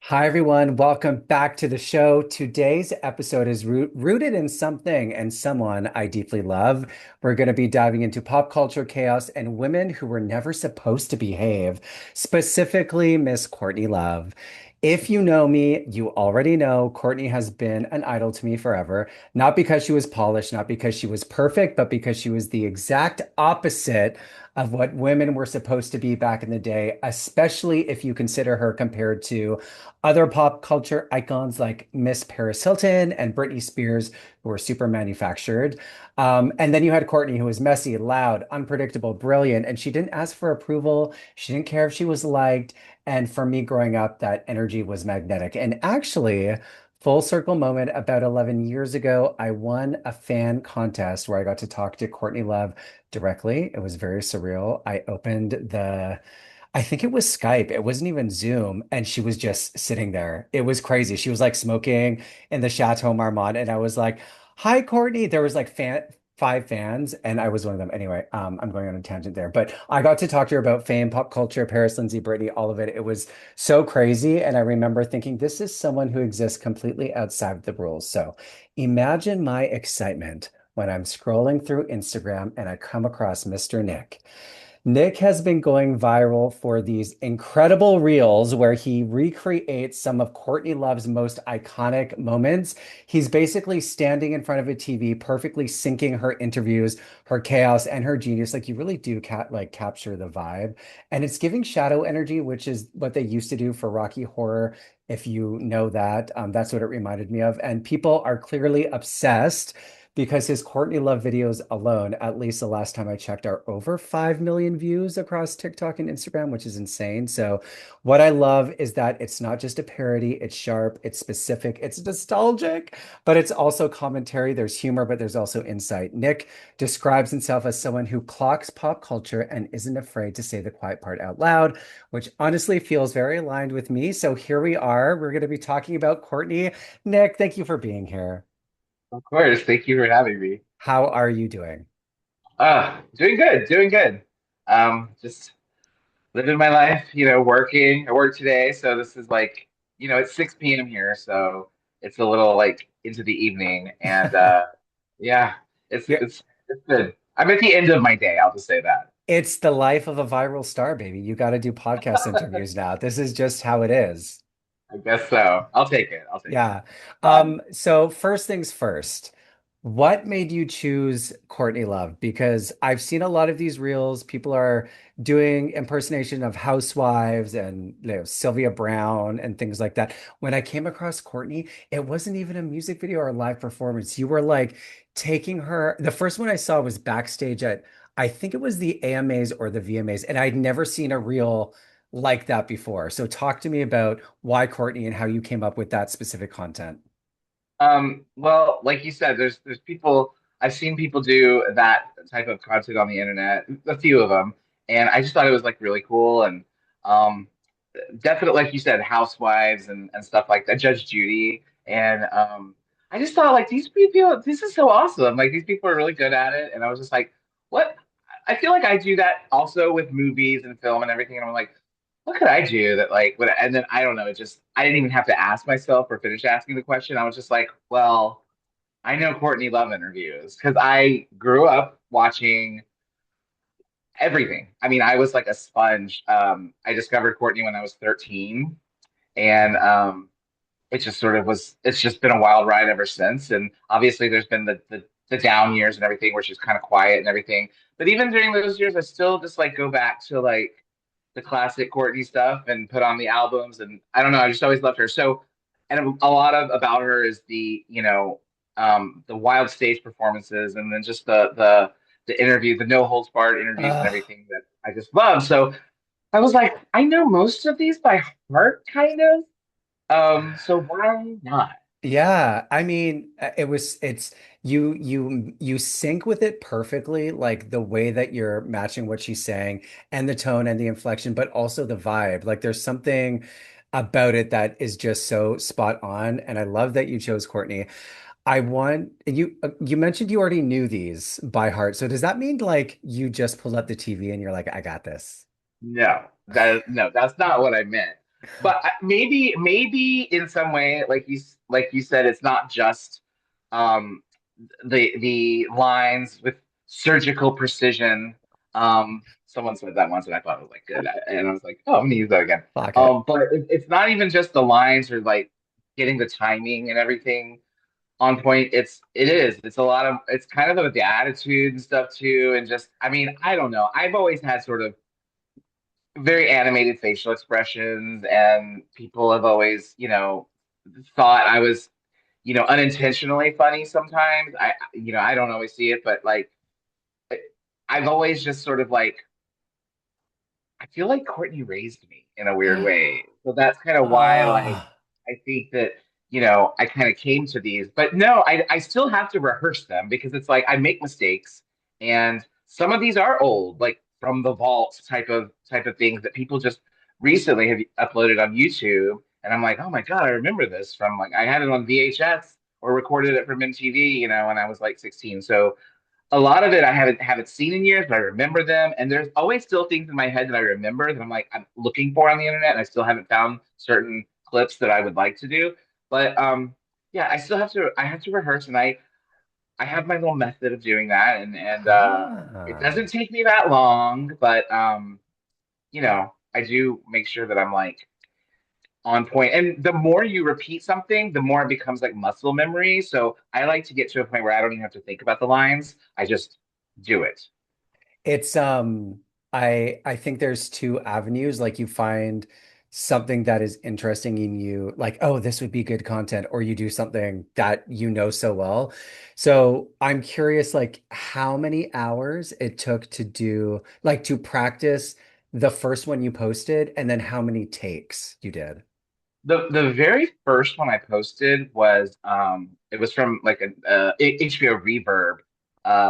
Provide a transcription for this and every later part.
Hi, everyone. Welcome back to the show. Today's episode is rooted in something and someone I deeply love. We're going to be diving into pop culture chaos and women who were never supposed to behave, specifically Miss Courtney Love. If you know me, you already know Courtney has been an idol to me forever, not because she was polished, not because she was perfect, but because she was the exact opposite of what women were supposed to be back in the day, especially if you consider her compared to other pop culture icons like Miss Paris Hilton and Britney Spears, who were super manufactured. And then you had Courtney, who was messy, loud, unpredictable, brilliant, and she didn't ask for approval. She didn't care if she was liked. And for me growing up, that energy was magnetic. And actually, full circle moment, about 11 years ago, I won a fan contest where I got to talk to Courtney Love directly. It was very surreal. I think it was Skype. It wasn't even Zoom. And she was just sitting there. It was crazy. She was like smoking in the Chateau Marmont. And I was like, hi, Courtney. There was like five fans, and I was one of them. Anyway, I'm going on a tangent there. But I got to talk to her about fame, pop culture, Paris, Lindsay, Britney, all of it. It was so crazy. And I remember thinking, this is someone who exists completely outside of the rules. So imagine my excitement when I'm scrolling through Instagram and I come across Mr. Nick. Nick has been going viral for these incredible reels where he recreates some of Courtney Love's most iconic moments. He's basically standing in front of a TV, perfectly syncing her interviews, her chaos, and her genius. Like you really do capture the vibe. And it's giving shadow energy, which is what they used to do for Rocky Horror. If you know that, that's what it reminded me of. And people are clearly obsessed because his Courtney Love videos alone, at least the last time I checked, are over 5 million views across TikTok and Instagram, which is insane. So, what I love is that it's not just a parody, it's sharp, it's specific, it's nostalgic, but it's also commentary. There's humor, but there's also insight. Nick describes himself as someone who clocks pop culture and isn't afraid to say the quiet part out loud, which honestly feels very aligned with me. So, here we are. We're going to be talking about Courtney. Nick, thank you for being here. Of course. Thank you for having me. How are you doing? Doing good, doing good. Just living my life, working. I work today, so this is like, it's 6 p.m. here, so it's a little like into the evening. And yeah, it's Yeah, it's it's good. I'm at the end of my day, I'll just say that. it's the life of a viral star, baby. You got to do podcast interviews now. This is just how it is. I guess so. I'll take it. I'll take it. Yeah. Um, So first things first, what made you choose Courtney Love? Because I've seen a lot of these reels. People are doing impersonation of housewives and Sylvia Brown and things like that. When I came across Courtney, it wasn't even a music video or a live performance. You were like taking her. The first one I saw was backstage at, I think it was the AMAs or the VMAs, and I'd never seen a reel like that before. So talk to me about why Courtney and how you came up with that specific content. well, like you said, there's people I've seen people do that type of content on the internet, a few of them, and I just thought it was like really cool and um definitely like you said, housewives and stuff like that, Judge Judy. And I just thought like these people, this is so awesome. Like these people are really good at it. And I was just like, what? I feel like I do that also with movies and film and everything. And I'm like, what could I do that like would and then I don't know, it just I didn't even have to ask myself or finish asking the question. I was just like, well, I know Courtney Love interviews because I grew up watching everything. I mean, I was like a sponge. I discovered Courtney when I was 13, and it just sort of was. It's just been a wild ride ever since. And obviously, there's been the down years and everything, where she's kind of quiet and everything. But even during those years, I still just like go back to like the classic Courtney stuff and put on the albums. And I don't know, I just always loved her. So, and a lot of about her is the wild stage performances, and then just the interview, the no holds barred interviews and Uh, everything that I just love. So I was like, I know most of these by heart, kind of. So why not? yeah, I mean, it's you sync with it perfectly, like the way that you're matching what she's saying and the tone and the inflection, but also the vibe. Like there's something about it that is just so spot on. And I love that you chose Courtney. I want you mentioned you already knew these by heart. So does that mean like you just pulled up the TV and you're like, I got this? No, that's not what I meant. But maybe in some way, like you said, it's not just um, the lines with surgical precision. Someone said that once, and I thought it was like good, and I was like, oh, I'm gonna use that again. Fuck it. But it's not even just the lines or like getting the timing and everything on point. It's a lot of it's kind of about the attitude and stuff too, and just I mean I don't know. I've always had sort of very animated facial expressions, and people have always thought I was unintentionally funny sometimes. I don't always see it, but like I've always just sort of like I feel like Courtney raised me in a weird way. So that's kind of why like Ah, I think that I kind of came to these. But no, I still have to rehearse them because it's like I make mistakes, and some of these are old, like from the vault type of things that people just recently have uploaded on YouTube. And I'm like, oh my God, I remember this from like I had it on VHS or recorded it from MTV, when I was like 16. So a lot of it I haven't seen in years, but I remember them. And there's always still things in my head that I remember that I'm looking for on the internet, and I still haven't found certain clips that I would like to do. But yeah, I have to rehearse, and I have my little method of doing that, and it ah. doesn't take me that long, but I do make sure that I'm like on point. And the more you repeat something, the more it becomes like muscle memory. So I like to get to a point where I don't even have to think about the lines. I just do it. It's I think there's two avenues. Like you find something that is interesting in you, like, oh, this would be good content, or you do something that you know so well. So I'm curious, like, how many hours it took to do, like, to practice the first one you posted, and then how many takes you did. The very first one I posted was it was from like an HBO Reverb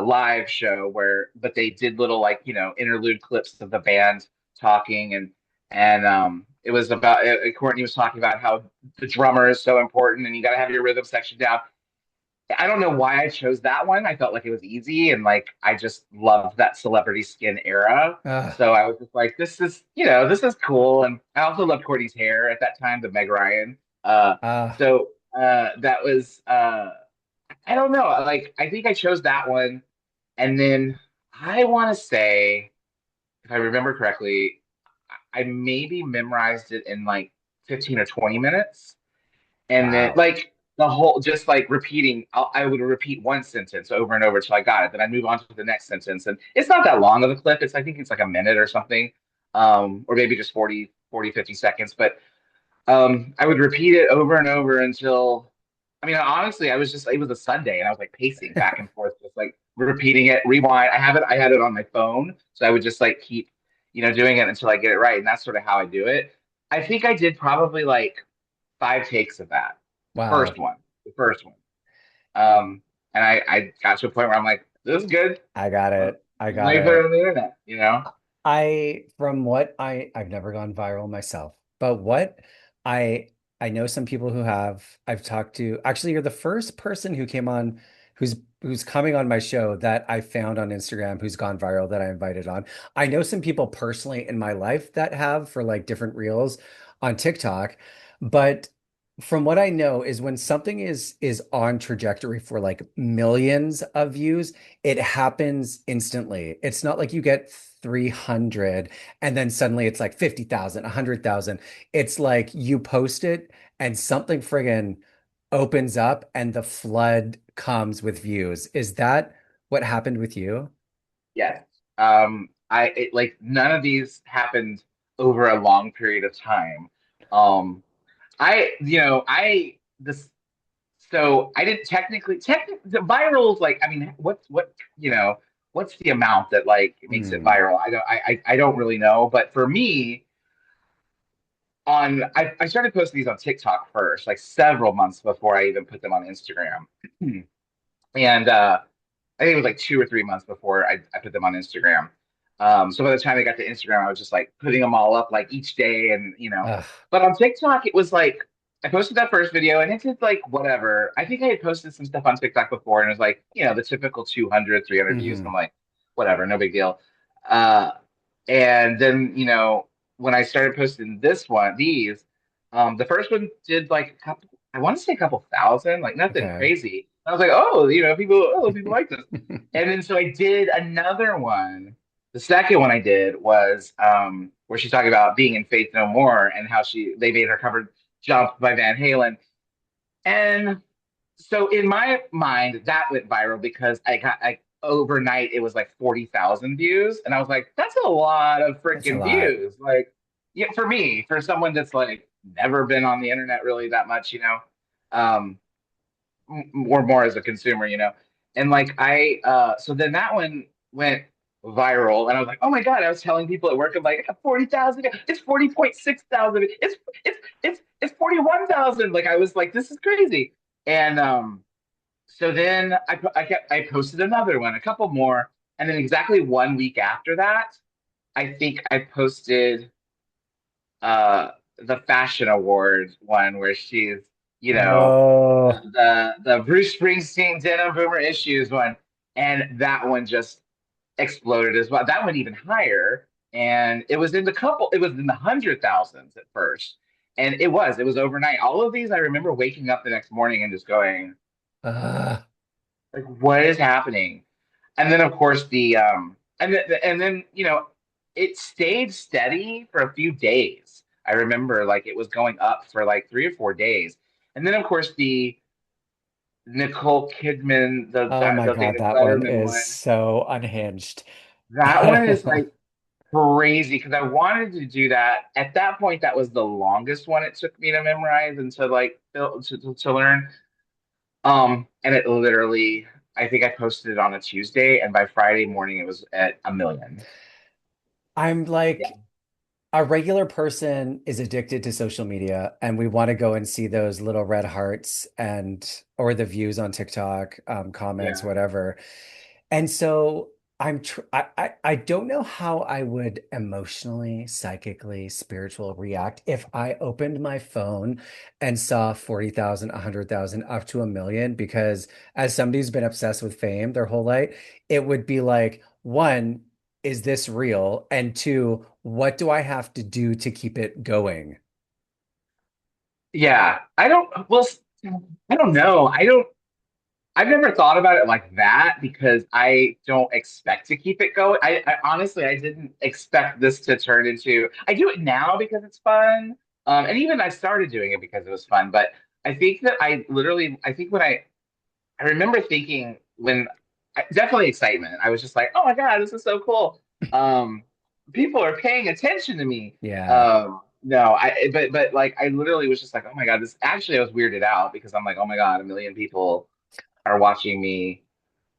live show where but they did little like interlude clips of the band talking, and it was about Courtney was talking about how the drummer is so important and you got to have your rhythm section down. I don't know why I chose that one. I felt like it was easy, and like I just loved that celebrity skin era. Ah, So I was just like, this is cool. And I also loved Courtney's hair at that time, the Meg Ryan. Uh, ah. so that was I don't know. Like I think I chose that one, and then I want to say, if I remember correctly, I maybe memorized it in like 15 or 20 minutes. And then Wow. like the whole just like repeating I would repeat one sentence over and over till I got it, then I move on to the next sentence, and it's not that long of a clip. I think it's like a minute or something, or maybe just 50 seconds, but I would repeat it over and over until I mean honestly I was just it was a Sunday and I was like pacing back and forth just like repeating it, rewind. I had it on my phone, so I would just like keep doing it until I get it right, and that's sort of how I do it. I think I did probably like 5 takes of that first Wow. one, the first one. Um, and I got to a point where I'm like, this is good. I got Uh, it. I got Let me put it it. on the internet. From what I've never gone viral myself, but what I I know some people who have. I've talked to, actually, you're the first person who came on, who's coming on my show that I found on Instagram who's gone viral that I invited on. I know some people personally in my life that have for like different reels on TikTok, but from what I know is when something is on trajectory for like millions of views, it happens instantly. It's not like you get 300 and then suddenly it's like 50,000, 100,000. It's like you post it and something friggin' opens up and the flood comes with views. Is that what happened with you? Yes. Like none of these happened over a long period of time. Um, I this so I didn't technically the viral is like I mean what's the amount that like makes it Hmm. viral? I don't really know, but for me I started posting these on TikTok first, like several months before I even put them on Instagram. And I think it was like 2 or 3 months before I put them on Instagram. So by the time I got to Instagram, I was just like putting them all up like each day, and. Ugh. But on TikTok, it was like I posted that first video, and it did like whatever. I think I had posted some stuff on TikTok before, and it was like the typical 200, 300 views. And I'm Hmm. like, whatever, no big deal. Uh, and then when I started posting these. The first one did like a couple, I want to say a couple thousand, like nothing Okay. crazy. I was like, oh, people like this. And then so I did another one. The second one I did was where she's talking about being in Faith No More and how they made her cover Jump by Van Halen. And so in my mind, that went viral because I got like overnight it was like 40,000 views. And I was like, that's a lot of That's a freaking lot. views. Like, yeah, for me, for someone that's like never been on the internet really that much, um, more as a consumer, And like so then that one went viral, and I was like, oh my God, I was telling people at work, I'm like, 40,000, it's 40.6 thousand, it's 41,000. Like I was like, this is crazy. And so then I posted another one, a couple more, and then exactly 1 week after that, I think I posted uh the fashion award one where she's, Oh, the Bruce Springsteen Denim Boomer Issues one, and that one just exploded as well. That went even higher, and it was in the hundred thousands at first, and it was overnight. All of these, I remember waking up the next morning and just going, uh, like, what is happening? And then of course and then it stayed steady for a few days. I remember like it was going up for like 3 or 4 days, and then of course the Nicole Kidman, oh my the God, David that one Letterman is one. so unhinged. That one is like crazy because I wanted to do that. At that point, that was the longest one it took me to memorize and to like to learn. And it literally, I think I posted it on a Tuesday, and by Friday morning, it was at 1 million. I'm Yeah, like, a regular person is addicted to social media and we want to go and see those little red hearts and or the views on TikTok, comments, yeah. whatever. And so I don't know how I would emotionally, psychically, spiritual react if I opened my phone and saw 40,000, 100,000, up to 1 million, because as somebody who's been obsessed with fame their whole life, it would be like, one, is this real? And two, what do I have to do to keep it going? Yeah. I don't know. I've never thought about it like that because I don't expect to keep it going. I honestly, I didn't expect this to turn into. I do it now because it's fun, and even I started doing it because it was fun. But I think that I think when I remember thinking definitely excitement. I was just like, oh my God, this is so cool. Um, People are paying attention to me. Yeah. No, but like I literally was just like, oh my God, this actually I was weirded out because I'm like, oh my God, 1 million people are watching me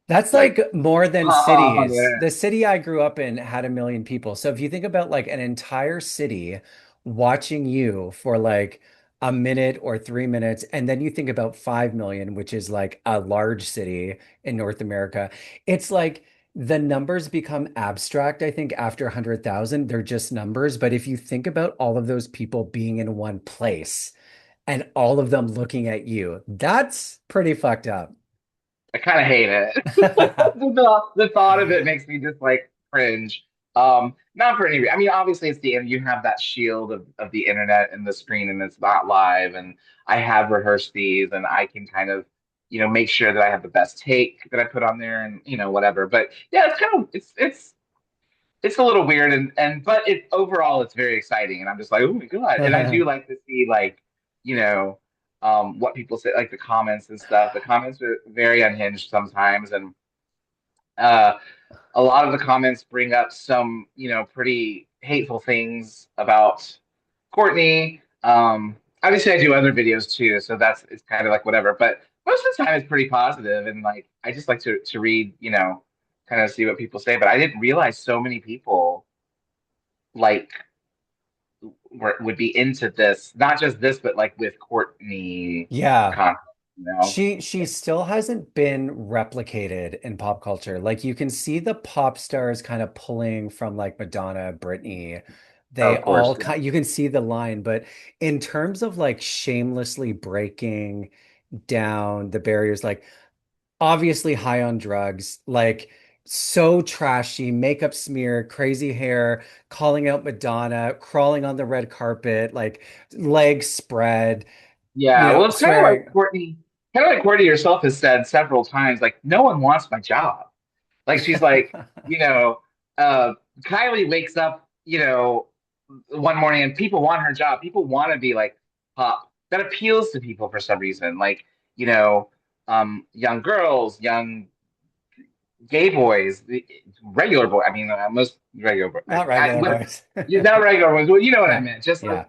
That's like like more than pop off on the cities. internet. The city I grew up in had 1 million people. So if you think about like an entire city watching you for like a minute or 3 minutes, and then you think about 5 million, which is like a large city in North America, it's like the numbers become abstract, I think, after 100,000. They're just numbers. But if you think about all of those people being in one place and all of them looking at you, that's pretty fucked up. I kind of hate it. The thought of it makes me just like cringe. Not for any reason. I mean, obviously, it's the end. You have that shield of the internet and the screen, and it's not live. And I have rehearsed these, and I can kind of, make sure that I have the best take that I put on there, and whatever. But yeah, it's kind of it's a little weird, and but it overall it's very exciting, and I'm just like, oh my God. And I do like to see like, you know, what people say, like the comments and stuff. The comments are very unhinged sometimes, and uh a lot of the comments bring up some, pretty hateful things about Courtney. Obviously I do other videos too, so it's kind of like whatever, but most of the time it's pretty positive, and like I just like to read, kind of see what people say. But I didn't realize so many people like would be into this, not just this, but like with Courtney Yeah. content, She still hasn't been replicated in pop culture. Like you can see the pop stars kind of pulling from like Madonna, Britney. Oh, They of course, all yeah. kind you can see the line, but in terms of like shamelessly breaking down the barriers, like obviously high on drugs, like so trashy, makeup smear, crazy hair, calling out Madonna, crawling on the red carpet, like legs spread, Yeah, well, it's swearing. kind of like Courtney herself has said several times, like, no one wants my job. Like, she's like, you know, uh, Kylie wakes up, one morning and people want her job. People want to be like pop. That appeals to people for some reason. Like, you know, young girls, young gay boys, regular boy. I mean, most regular boy. Not regular boys. Not regular ones. Well, you know what I Yeah. meant. Just like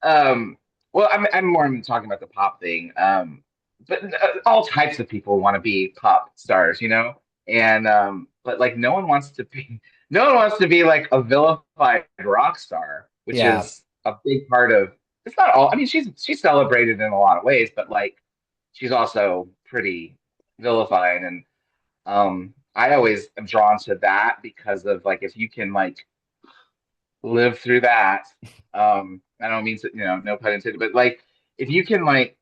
Yeah. um, well, I'm more talking about the pop thing. But all types of people want to be pop stars, and but like no one wants to be like a vilified rock star, which Yeah. is a big part of. It's not all. I mean, she's celebrated in a lot of ways, but like she's also pretty vilified, and I always am drawn to that because of like if you can like live through that. I don't mean to, no pun intended, but like if you can like,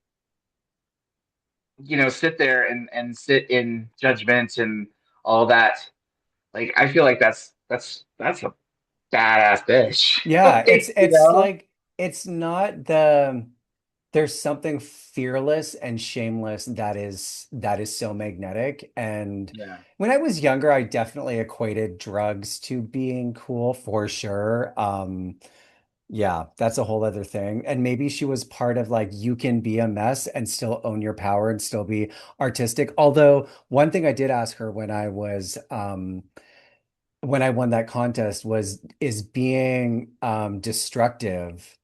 sit there and sit in judgment and all that, like I feel like that's a badass bitch. Yeah, Like, it's like it's not there's something fearless and shameless that is so magnetic. And Yeah. when I was younger, I definitely equated drugs to being cool for sure. Yeah, that's a whole other thing. And maybe she was part of like you can be a mess and still own your power and still be artistic. Although one thing I did ask her when I won that contest was is being destructive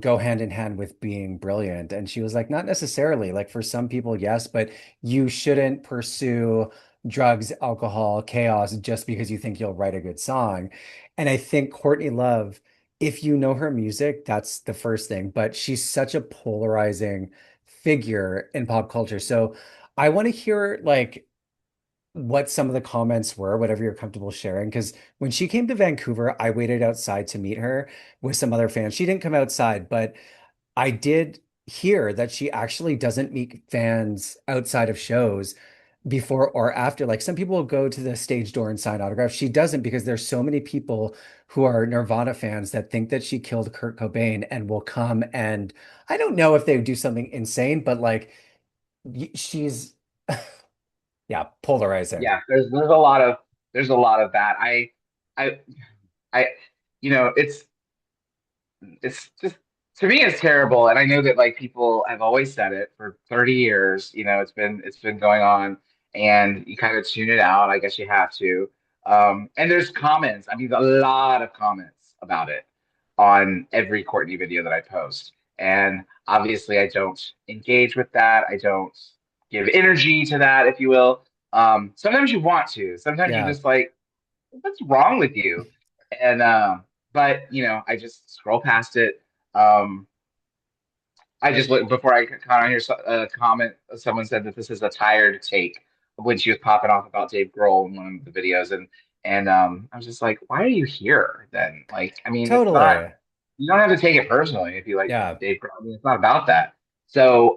go hand in hand with being brilliant? And she was like, not necessarily. Like for some people, yes, but you shouldn't pursue drugs, alcohol, chaos just because you think you'll write a good song. And I think Courtney Love, if you know her music, that's the first thing, but she's such a polarizing figure in pop culture. So I want to hear like what some of the comments were, whatever you're comfortable sharing. Because when she came to Vancouver, I waited outside to meet her with some other fans. She didn't come outside, but I did hear that she actually doesn't meet fans outside of shows before or after. Like some people will go to the stage door and sign autographs. She doesn't because there's so many people who are Nirvana fans that think that she killed Kurt Cobain and will come and I don't know if they would do something insane, but like she's yeah, polarizing. Yeah, there's a lot of that. I I it's just, to me it's terrible, and I know that like people have always said it for 30 years. It's been going on, and you kind of tune it out. I guess you have to. And there's comments. I mean, a lot of comments about it on every Courtney video that I post, and obviously I don't engage with that. I don't give energy to that, if you will. Sometimes you want to. Sometimes you're Yeah, just like, what's wrong with you? And but I just scroll past it. Um, I just look before I kind of hear a comment. Someone said that this is a tired take when she was popping off about Dave Grohl in one of the videos, and I was just like, why are you here then? Like, I mean, it's not. totally. You don't have to take it personally if you like Yeah, Dave Grohl. I mean, it's not about that. So,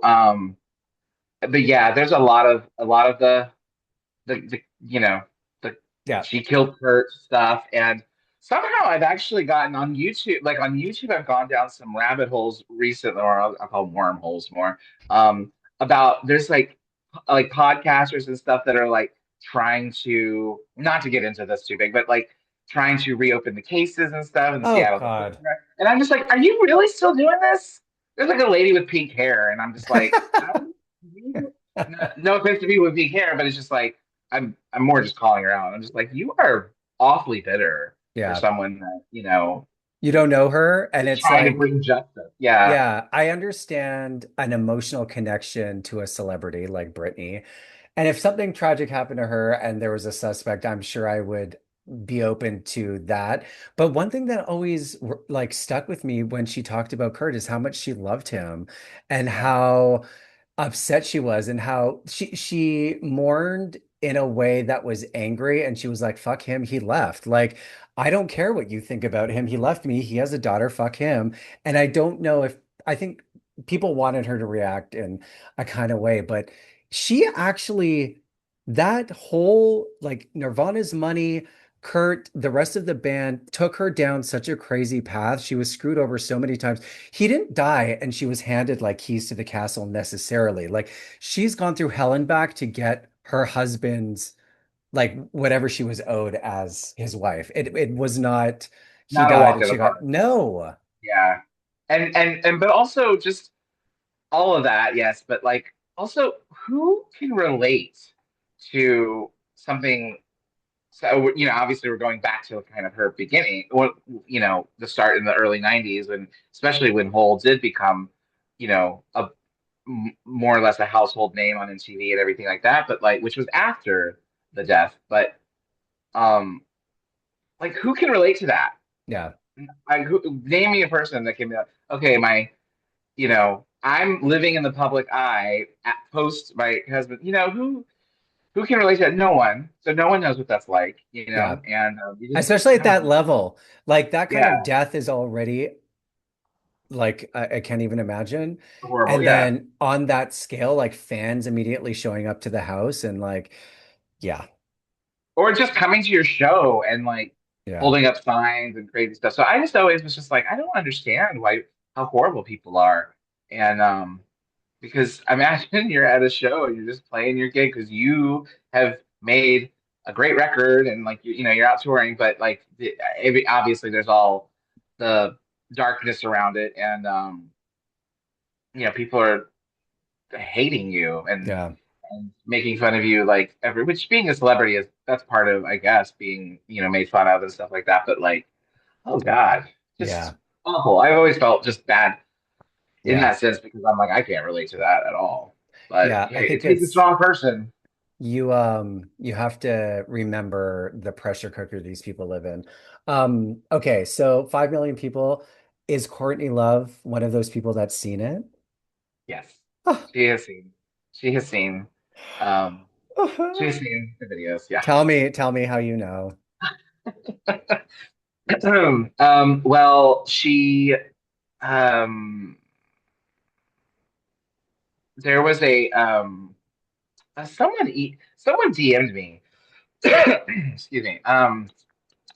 but yeah, there's a lot of the the yeah. she killed Kurt stuff, and somehow I've actually gotten on YouTube, like on YouTube I've gone down some rabbit holes recently, or I'll call them wormholes more, about there's like podcasters and stuff that are like trying to, not to get into this too big, but like trying to reopen the cases and stuff in the Oh Seattle Defense. God. And I'm just like, are you really still doing this? There's like a lady with pink hair, and I'm just like, how do you, no offense to people with pink hair, but it's just like I'm more just calling her out. I'm just like, you are awfully bitter for Yeah. someone that, You don't know her, and is it's trying to like, bring justice. Yeah. yeah, I understand an emotional connection to a celebrity like Britney. And if something tragic happened to her and there was a suspect, I'm sure I would be open to that. But one thing that always like stuck with me when she talked about Kurt is how much she loved him and Yeah. how upset she was and how she mourned in a way that was angry and she was like, fuck him, he left. Like, I don't care what you think about him. He left me. He has a daughter, fuck him. And I don't know if I think people wanted her to react in a kind of way, but she actually that whole like Nirvana's money, Kurt, the rest of the band took her down such a crazy path. She was screwed over so many times. He didn't die and she was handed like keys to the castle necessarily. Like she's gone through hell and back to get her husband's like whatever she was owed as his wife. It was not he Not a died walk and in the she park. got no. Yeah. And but also just all of that, yes, but like also who can relate to something so obviously we're going back to kind of her beginning, or the start in the early 90s when especially when Hole did become, a more or less a household name on MTV and everything like that, but like which was after the death, but um like who can relate to that? Yeah. Like name me a person that can be like, okay, I'm living in the public eye at post my husband. Who can relate to that? No one. So no one knows what that's like, Yeah. and you just, Especially I at don't that know. level. Like that kind of Yeah, death is already like I can't even imagine. horrible. And Yeah, then on that scale, like fans immediately showing up to the house and like, yeah, or just coming to your show and like yeah, holding up signs and crazy stuff. So I just always was just like, I don't understand why how horrible people are, and because imagine you're at a show and you're just playing your gig because you have made a great record and like you're out touring, but like obviously there's all the darkness around it, and people are hating you yeah, and making fun of you like every which being a celebrity is that's part of I guess being made fun of and stuff like that, but like oh God, just yeah, awful. I've always felt just bad in yeah, that sense because I'm like I can't relate to that at all. But yeah. I hey, it think takes a it's strong person. you have to remember the pressure cooker these people live in. Okay, so 5 million people. Is Courtney Love one of those people that's seen it? Yes, she has seen. She has seen. Um, she has seen the videos. Yeah. Tell me how you know. Well, she. Um, there was someone DM'd me. Excuse me.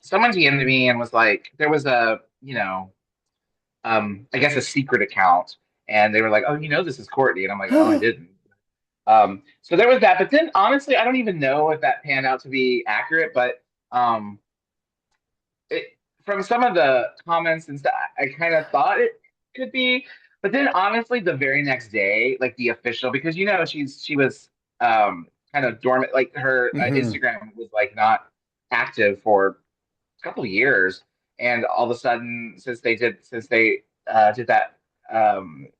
Someone DM'd me and was like, there was I guess a secret account, and they were like, oh, this is Courtney, and I'm like, oh, I didn't. So there was that, but then honestly, I don't even know if that panned out to be accurate, but um, from some of the comments and stuff, I kind of thought it could be, but then honestly, the very next day, like the official, because she was kind of dormant, like her Hmm. Instagram was like not active for a couple of years, and all of a sudden, since they did that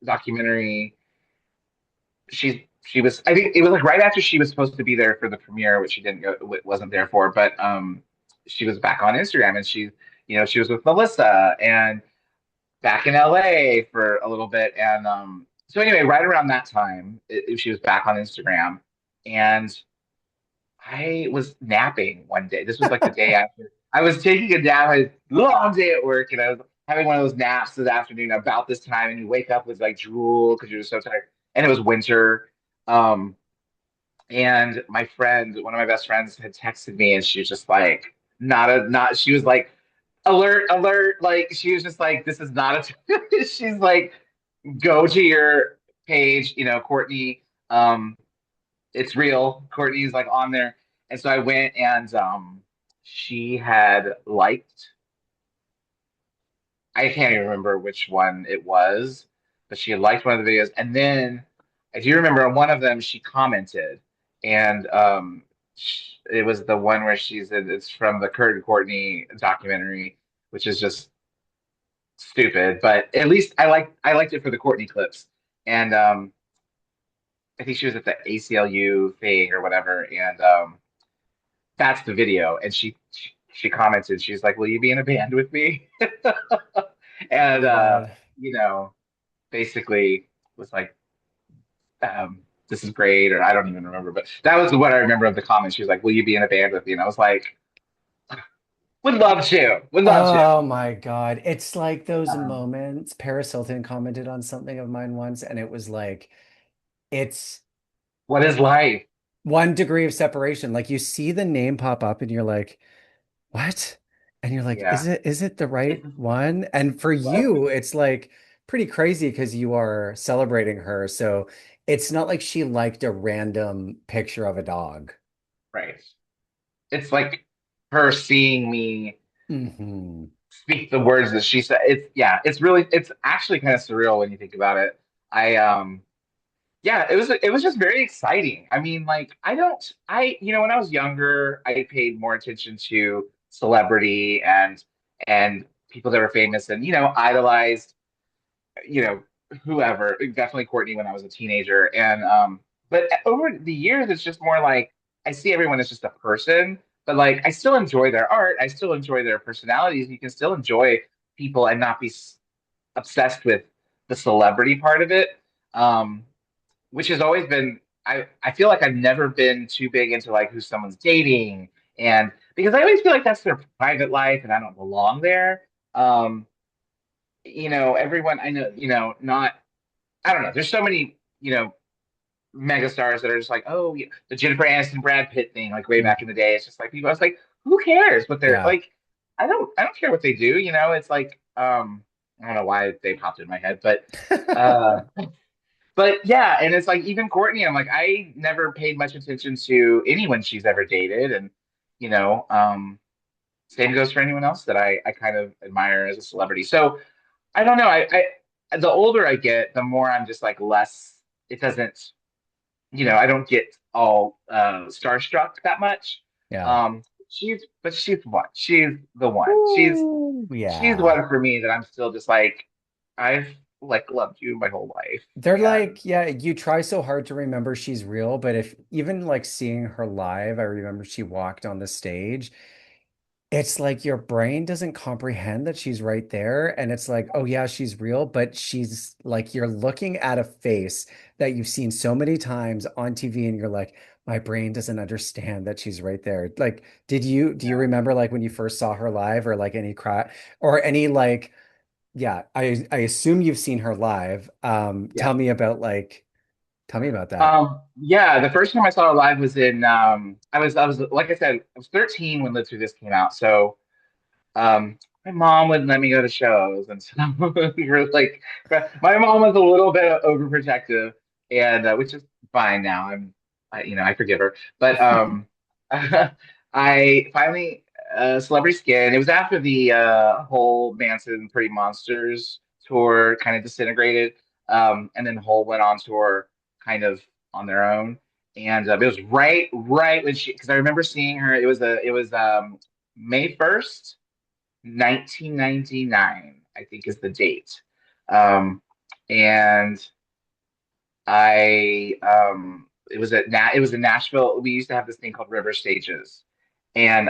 documentary, she was I think it was like right after she was supposed to be there for the premiere, which she didn't go wasn't there for, but she was back on Instagram and she was with Melissa and back in LA for a little bit, and so anyway, right around that time she was back on Instagram, and I was napping one day. This was like the day after I was taking a nap. I had a long day at work, and I was having one of those naps this afternoon about this time, and you wake up with like drool because you're so tired. And it was winter. Um, and my friend, one of my best friends, had texted me, and she was just like, not. She was like, alert, alert! Like she was just like, this is not a. She's like, go to your page, Courtney. It's real. Courtney's like on there, and so I went and she had liked. I can't even remember which one it was, but she had liked one of the videos, and then I do remember on one of them she commented, and it was the one where she said it's from the Kurt and Courtney documentary, which is just stupid, but at least I liked it for the Courtney clips, and I think she was at the ACLU thing or whatever, and that's the video. And she commented, she's like, "Will you be in a band with me?" Oh And my God. you know, basically was like, "This is great," or I don't even remember, but that was what I remember of the comment. She was like, "Will you be in a band with me?" And I was like, "Would love to, would love to." Oh my God. It's like those Um, moments. Paris Hilton commented on something of mine once, and it was like, it's what is life? one degree of separation. Like you see the name pop up and you're like, what? And you're like, Yeah. is it the It's right one? And for you, it's like pretty crazy because you are celebrating her. So it's not like she liked a random picture of a dog. right. It's like her seeing me Hmm. speak the words that she said. It's yeah, it's actually kind of surreal when you think about it. I Yeah, it was just very exciting. I mean, like when I was younger, I paid more attention to celebrity and people that were famous and idolized, you know, whoever, definitely Courtney when I was a teenager. And but over the years it's just more like I see everyone as just a person, but like I still enjoy their art, I still enjoy their personalities. You can still enjoy people and not be obsessed with the celebrity part of it. Um which has always been I feel like I've never been too big into like who someone's dating and because I always feel like that's their private life and I don't belong there. Um, everyone I know, not I don't know. There's so many, megastars that are just like, oh, yeah, the Jennifer Aniston Brad Pitt thing, like way back in the day. It's just like people. I was like, who cares what they're Yeah. like? I don't care what they do. It's like, I don't know why they popped in my head, uh, but yeah, and it's like even Courtney, I'm like, I never paid much attention to anyone she's ever dated, and you know, um, same goes for anyone else that I kind of admire as a celebrity. So I don't know. The older I get, the more I'm just like less. It doesn't, I don't get all starstruck that much. Yeah. She's one. She's the one. Ooh, She's yeah. one for me that I'm still just like I've like loved you my whole life, They're and like, yeah, you try so hard to remember she's real, but if even like seeing her live, I remember she walked on the stage. It's like your brain doesn't comprehend that she's right there. And it's like, oh, yeah, she's real. But she's like, you're looking at a face that you've seen so many times on TV, and you're like, my brain doesn't understand that she's right there. Like, do you remember like when you first saw her live or like any cry or any like, yeah, I assume you've seen her live. yeah. Tell me about that. Yeah, the first time I saw her live was in I was like I said, I was 13 when Live Through This came out. So my mom wouldn't let me go to shows, and so we were like, my mom was a little bit overprotective, and which is fine now. I forgive her. But I finally Celebrity Skin. It was after the whole Manson Pretty Monsters tour kind of disintegrated, and then Hole went on tour kind of on their own. And it was right when because I remember seeing her. It was May 1st, 1999, I think is the date. Um, and it was in Nashville. We used to have this thing called River Stages. And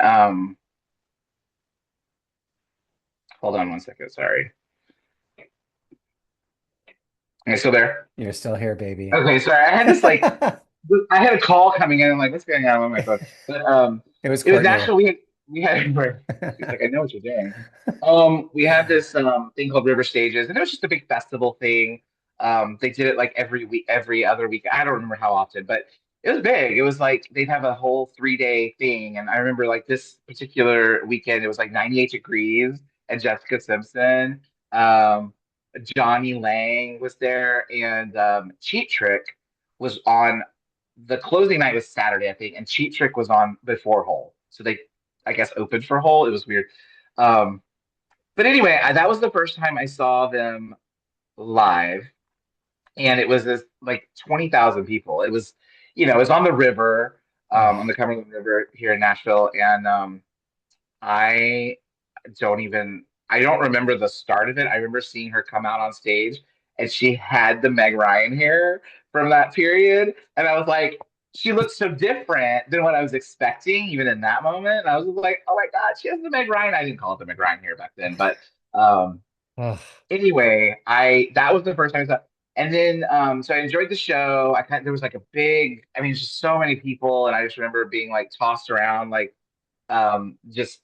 hold on one second, sorry. Am I still there? You're still here, baby. Okay, sorry. I had a call coming in. I'm like, what's going on my phone? But It was it was Courtney. Nashville. We had she's like, I know what you're doing. We had this thing called River Stages, and it was just a big festival thing. They did it like every week, every other week. I don't remember how often, but it was big. It was like they'd have a whole 3 day thing, and I remember like this particular weekend, it was like 98 degrees, and Jessica Simpson. Um, Johnny Lang was there, and Cheap Trick was on. The closing night was Saturday, I think, and Cheap Trick was on before Hole. So they, I guess, opened for Hole. It was weird. Um, but anyway, that was the first time I saw them live, and it was this like 20,000 people. It was on the river, on Oh, the Cumberland River here in Nashville, and I I don't remember the start of it. I remember seeing her come out on stage and she had the Meg Ryan hair from that period. And I was like, she looks so different than what I was expecting, even in that moment. And I was like, oh my God, she has the Meg Ryan. I didn't call it the Meg Ryan hair back then, but um, oh, anyway, I that was the first time I saw. And then so I enjoyed the show. There was like a big, I mean, just so many people, and I just remember being like tossed around like just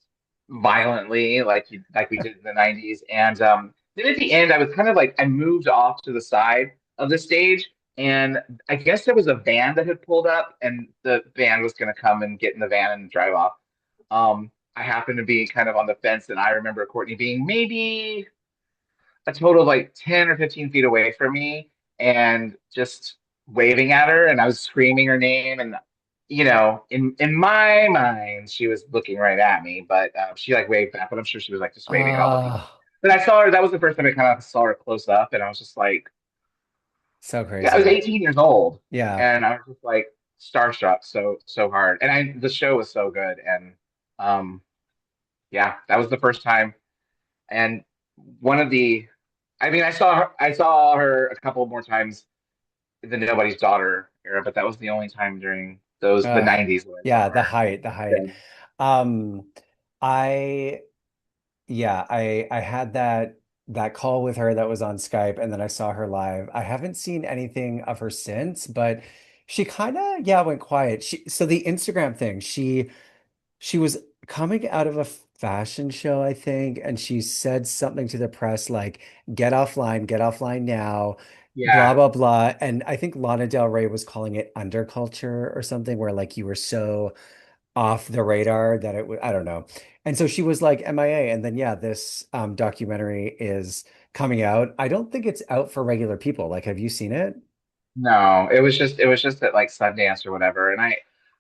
violently, like we did in the 90s. And then at the end, I was kind of like I moved off to the side of the stage, And I guess there was a van that had pulled up, and the van was going to come and get in the van and drive off. I happened to be kind of on the fence, and I remember Courtney being maybe a total of like 10 or 15 feet away from me and just waving at her, and I was screaming her name. And, in my mind, she was looking right at me, but she like waved back, but I'm sure she was like just waving at all the people. Oh, But I saw her, that was the first time I kind of saw her close up, and I was just like, so yeah, I was crazy. 18 years old, Yeah. and I was just like starstruck so hard. And the show was so good. And um, yeah, that was the first time. And one of the, I mean, I saw her a couple more times in the Nobody's Daughter era, but that was the only time during the Ugh. 90s that I Yeah, saw the her. height, the height. Yeah. Um, I yeah, I had that call with her that was on Skype and then I saw her live. I haven't seen anything of her since, but she kind of yeah, went quiet. So the Instagram thing, she was coming out of a fashion show, I think, and she said something to the press like, get offline now, blah, Yeah. blah, blah. And I think Lana Del Rey was calling it underculture or something, where like you were so off the radar that it would, I don't know. And so she was like MIA. And then, yeah, this documentary is coming out. I don't think it's out for regular people. Like, have you seen it? No, it was just at like Sundance or whatever. And I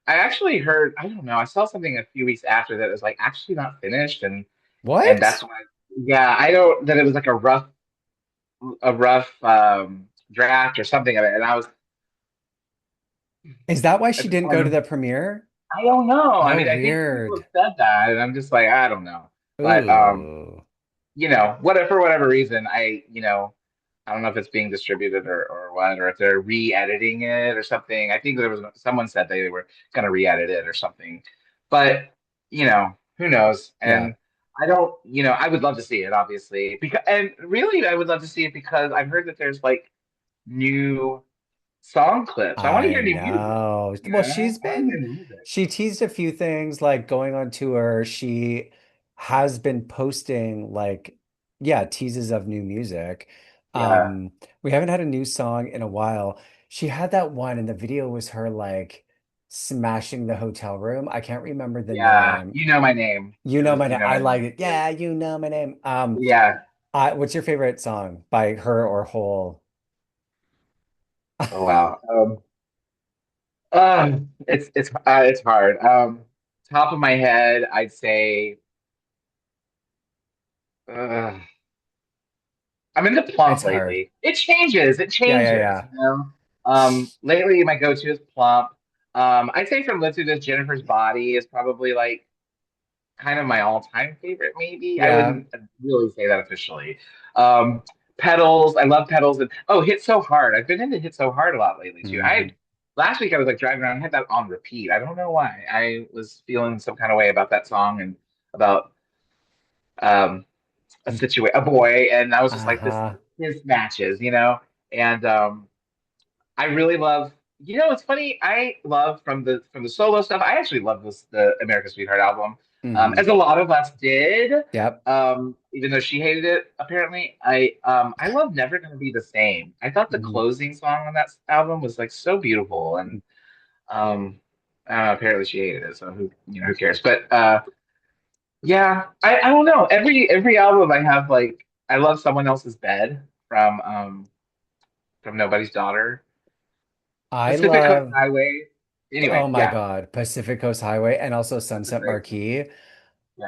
actually heard, I don't know, I saw something a few weeks after that was like actually not finished. And What? that's why, yeah, I don't, that it was like a rough draft or something of it. And Is that why she at the didn't go to time, the premiere? I don't know. I Oh, mean, I think some people weird. have said that, and I'm just like, I don't know. But Ooh. whatever, for whatever reason, I don't know if it's being distributed or what, or if they're re-editing it or something. I think there was someone said they were gonna re-edit it or something. But who knows? Yeah. And I don't, I would love to see it, obviously, because and really, I would love to see it because I've heard that there's like new song clips. I want to I hear new music. know. Well, I want to hear new music. she teased a few things like going on tour. She has been posting like, yeah, teases of new music. Yeah. We haven't had a new song in a while. She had that one and the video was her like smashing the hotel room. I can't remember the Yeah, name. you know my name. You It know was my you name. know I my like name. it. Yeah, you know my name. Yeah. What's your favorite song by her or Hole? Oh wow. It's hard. Top of my head, I'd say uh, I'm into It's Plump hard. lately. It changes. It Yeah, yeah, changes. yeah. Lately my go-to is Plump. I'd say from Live Through This, Jennifer's Body is probably like kind of my all-time favorite, maybe. I Yeah. wouldn't really say that officially. Um, Pedals, I love Pedals, and Hit So Hard. I've been into Hit So Hard a lot lately too. I Mhm. last week I was like driving around, I had that on repeat. I don't know why. I was feeling some kind of way about that song and about um a boy, and I was just like this Uh-huh. his matches. And I really love. It's funny. I love from the solo stuff. I actually love the American Sweetheart album, as Hmm. a lot of us did. Yep. Even though she hated it, apparently, I love Never Gonna Be the Same. I thought the Mhm. closing song on that album was like so beautiful, and um, apparently she hated it. So who cares? But yeah, I don't know. Every album I have like I love Someone Else's Bed from Nobody's Daughter. I Pacific Coast love, Highway. oh Anyway, my yeah, God, Pacific Coast Highway and also it's a Sunset great song. Marquee.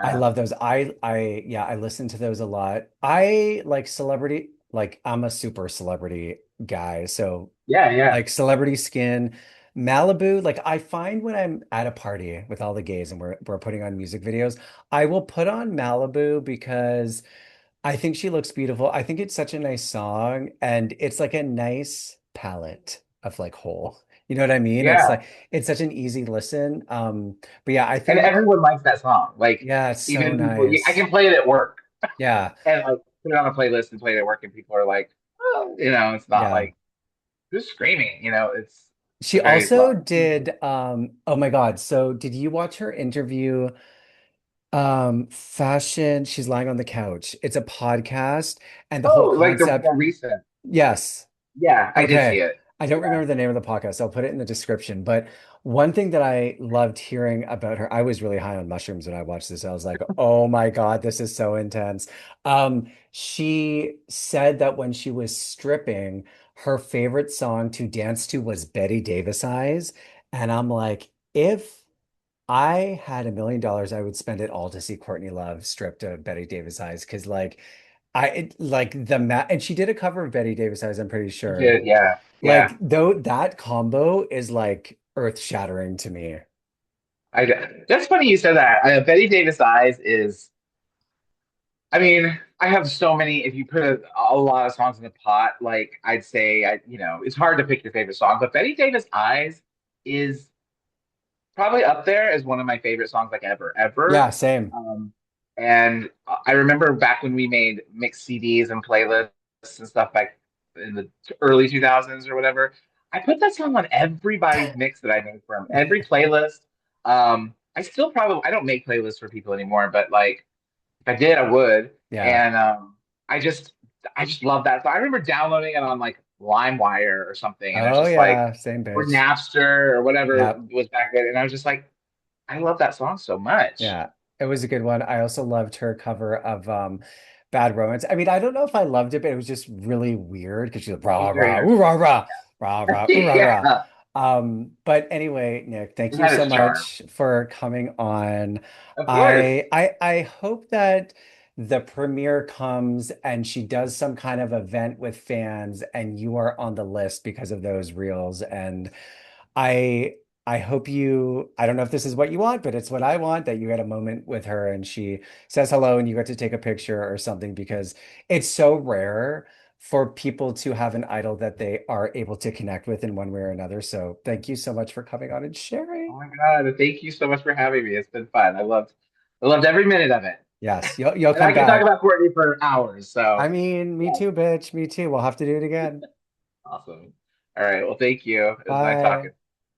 I Yeah, love those. Yeah, I listen to those a lot. I like celebrity, like I'm a super celebrity guy. So yeah, yeah, like Celebrity Skin, Malibu, like I find when I'm at a party with all the gays and we're putting on music videos, I will put on Malibu because I think she looks beautiful. I think it's such a nice song and it's like a nice palette of like whole. You know what I mean? It's yeah. like it's such an easy listen. But yeah, I And think everyone likes that song. Like yeah, it's so even people, I nice. can play it at work Yeah. and like put it on a playlist and play it at work, and people are like, oh, it's not Yeah. like who's screaming. It's She a very also loud. did oh my God. So did you watch her interview fashion? She's lying on the couch. It's a podcast and the whole Oh, like the concept. more recent. Yes. Yeah, I did see Okay. it. I don't Yeah. remember the name of the podcast. I'll put it in the description. But one thing that I loved hearing about her, I was really high on mushrooms when I watched this. I was like, oh my God, this is so intense. She said that when she was stripping, her favorite song to dance to was Betty Davis Eyes. And I'm like, if I had $1 million, I would spend it all to see Courtney Love stripped to Betty Davis Eyes. Cause like like the and she did a cover of Betty Davis Eyes, I'm pretty She sure. did. Yeah. Yeah. Like though that combo is like earth-shattering to me. That's funny you said that. Betty Davis Eyes is, I mean, I have so many. If you put a lot of songs in the pot, like I'd say, it's hard to pick your favorite song, but Betty Davis Eyes is probably up there as one of my favorite songs, like ever, Yeah, ever. same. Um, and I remember back when we made mixed CDs and playlists and stuff back in the early 2000s or whatever. I put that song on everybody's mix that I made for them, every playlist. I still probably I don't make playlists for people anymore, but like if I did, I would. Yeah. And I just I just love that. So I remember downloading it on like LimeWire or something, and it was Oh just like yeah, same or bitch. Napster or whatever Yeah. was back then, and I was just like, I love that song so much. Yeah. It was a good one. I also loved her cover of Bad Romance. I mean, I don't know if I loved it, but it was just really weird because she's like It rah was very rah ooh rah entertaining. rah rah rah ooh rah rah. Yeah, But anyway, Nick, thank it you had so its charm. much for coming on. Of course. I hope that the premiere comes and she does some kind of event with fans and you are on the list because of those reels. And I I hope you, I don't know if this is what you want, but it's what I want, that you had a moment with her and she says hello and you get to take a picture or something because it's so rare for people to have an idol that they are able to connect with in one way or another. So thank you so much for coming on and Oh sharing. my God. Thank you so much for having me. It's been fun. I loved every minute of it. Yes, you'll And I come could talk back. about Courtney for hours. I So mean, me yeah, too, bitch. Me too. We'll have to do it again. awesome. All right. Well, thank you. It was nice talking. Bye.